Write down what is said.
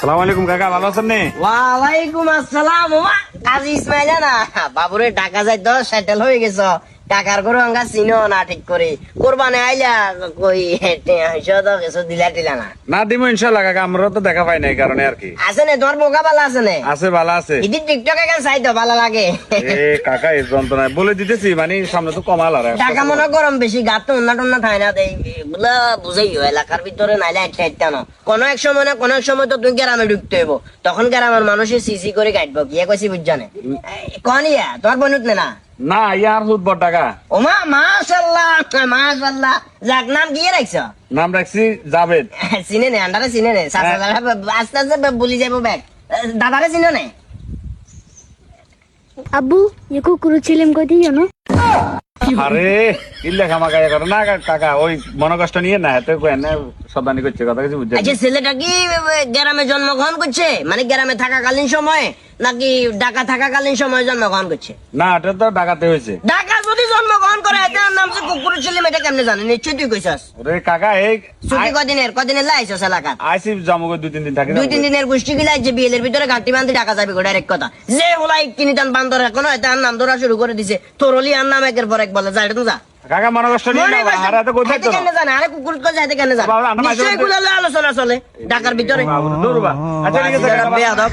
সালাম আলাইকুম কাকা, ভালো আছেন নে? ওয়ালাইকুম আসসালাম। ওমা কাজী ইসমাইল না বাবুরে টাকা যাই তো সেটেল হয়ে গেছ। টাকার গরু আঙ্গা চিনো না ঠিক করে কোরবানে আইলা কই কিছু দিলা টিলা না না দিব ইনশাল্লাহ কাকা, আমরা তো দেখা পাই নাই কারণে আর কি। আছে নে তোমার বোকা বালা আছে নে? আছে, ভালো আছে। ইদি টিকটকে কেন চাই তো ভালো লাগে। এ কাকা এই যন্ত্রণায় বলে দিতেছি, মানে সামনে তো কমাল আর টাকা মনে গরম বেশি গাত তো উন্না টন্না থাই না দেই এগুলা বুঝাই এলাকার ভিতরে নাইলে একটা একটা না কোনো এক সময় না কোনো এক সময় তো তুই গ্রামে ঢুকতে হইব, তখন গ্রামের মানুষের সিসি করে কাটবো কি কইছি বুঝজানে কোন ইয়া তোমার বনুত না না ইয়ার হুদবর টাকা। ওমা মাশাআল্লাহ মাশাআল্লাহ। যাক নাম কি রাখছ? নাম রাখছি জাভেদ। চিনে নে আন্ডারে চিনে নে আস্তে আস্তে বলি যাবো ব্যাগ। দাদারে চিনো নে? আব্বু ये कुकुर ছিলাম কই দিও না আরে ইল্লে খামা গায়ে করে না কাকা, ওই মনোকষ্ট নিয়ে না এত কই না সদানি করছে, কথা কিছু বুঝছেন? আচ্ছা ছেলেটা কি গ্রামে জন্মগ্রহণ করছে, মানে গ্রামে থাকাকালীন সময় নাকি ঢাকা থাকাকালীন সময় জন্মগ্রহণ করছে? না এটা তো ডাকাতে হয়েছে। ঢাকা যদি জন্মগ্রহণ করে এটার নাম যে কুকুর ছিলাম এটা কেমনে জানে? নিশ্চয়ই তুই কইছস। ওরে কাকা এই ছুটি কদিনের লাইছস এলাকাত? আইসি জমগো 2-3 দিন থাকি। 2-3 দিনের গোষ্ঠী গিলা যে বিয়েলের ভিতরে গাঁটি বান্ধি টাকা যাবে ডাইরেক্ট কথা। যে হলাই কিনি টান বান্দর এখনো এটার নাম ধরা শুরু করে দিছে, তোরলি আর নাম একের পর এক বলে যা এটা তো যা। কাকা মনোকষ্ট নিয়ে না, আর এত কই থাকতো না। জানে আরে কুকুর কো যাইতে কেন জানে? বাবা, আমরা মাঝে নিশ্চয়ই মধ্যে- গুলো আলোচনা চলে ঢাকার ভিতরে। দূর বা। আচ্ছা ঠিক আছে কাকা। বেয়াদব।